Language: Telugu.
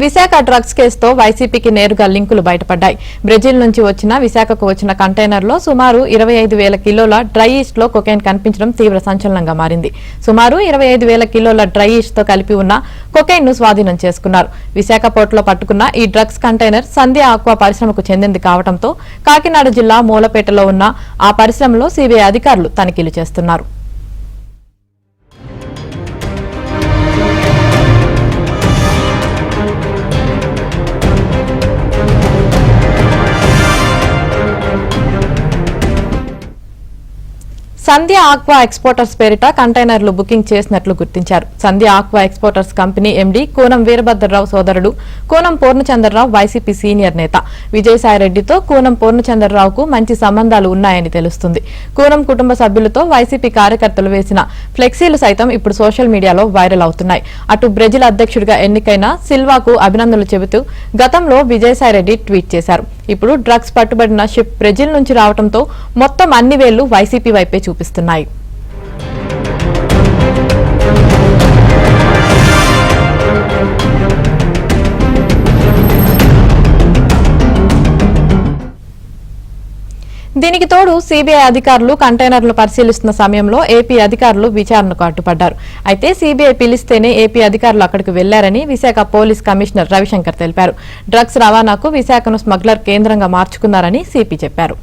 విశాఖ డ్రగ్స్ కేసుతో వైసీపీకి నేరుగా లింకులు బయటపడ్డాయి. బ్రెజిల్ నుంచి వచ్చిన విశాఖకు వచ్చిన కంటైనర్లో సుమారు 25,000 కిలోల డ్రై ఈస్ట్ లో కొకైన్ కనిపించడం తీవ్ర సంచలనంగా మారింది. సుమారు 25,000 కిలోల డ్రై ఈస్ట్ తో కలిపి ఉన్న కొకైన్ ను స్వాధీనం చేసుకున్నారు. విశాఖ పోర్టులో పట్టుకున్న ఈ డ్రగ్స్ కంటైనర్ సంధ్య ఆక్వా పరిశ్రమకు చెందింది కావడంతో కాకినాడ జిల్లా మూలపేటలో ఉన్న ఆ పరిశ్రమలో సీబీఐ అధికారులు తనిఖీలు చేస్తున్నారు. సంధ్య ఆక్వా ఎక్స్పోర్టర్స్ పేరిట కంటైనర్లు బుకింగ్ చేసినట్లు గుర్తించారు. Sandhya aqua exporters company MD Koonam Veerabhadrarao సోదరుడు కూనం పూర్ణచంద్రరావు వైసీపీ సీనియర్ నేత విజయసాయిరెడ్డితో కూనం పూర్ణచంద్రరావుకు మంచి సంబంధాలు ఉన్నాయని తెలుస్తుంది. కూనం కుటుంబ సభ్యులతో వైసీపీ కార్యకర్తలు వేసిన ఫ్లెక్సీలు సైతం ఇప్పుడు సోషల్ మీడియాలో వైరల్ అవుతున్నాయి. అటు బ్రెజిల్ అధ్యక్షుడిగా ఎన్నికైన సిల్వాకు అభినందనలు చెబుతూ గతంలో విజయసాయిరెడ్డి ట్వీట్ చేశారు. ఇప్పుడు డ్రగ్స్ పట్టుబడిన షిప్ బ్రెజిల్ నుంచి రావడంతో మొత్తం అన్ని వేళ్లు వైసీపీ వైపే చూపిస్తున్నాయి. దీనికి తోడు సీబీఐ అధికారులు కంటైనర్లు పరిశీలిస్తున్న సమయంలో ఏపీ అధికారులు విచారణకు అడ్డుపడ్డారు. అయితే సీబీఐ పిలిస్తేనే ఏపీ అధికారులు అక్కడికి వెళ్లారని విశాఖ పోలీస్ కమిషనర్ రవిశంకర్ తెలిపారు. డ్రగ్స్ రవాణాకు విశాఖను స్మగ్లర్ కేంద్రంగా మార్చుకున్నారని సిపి చెప్పారు.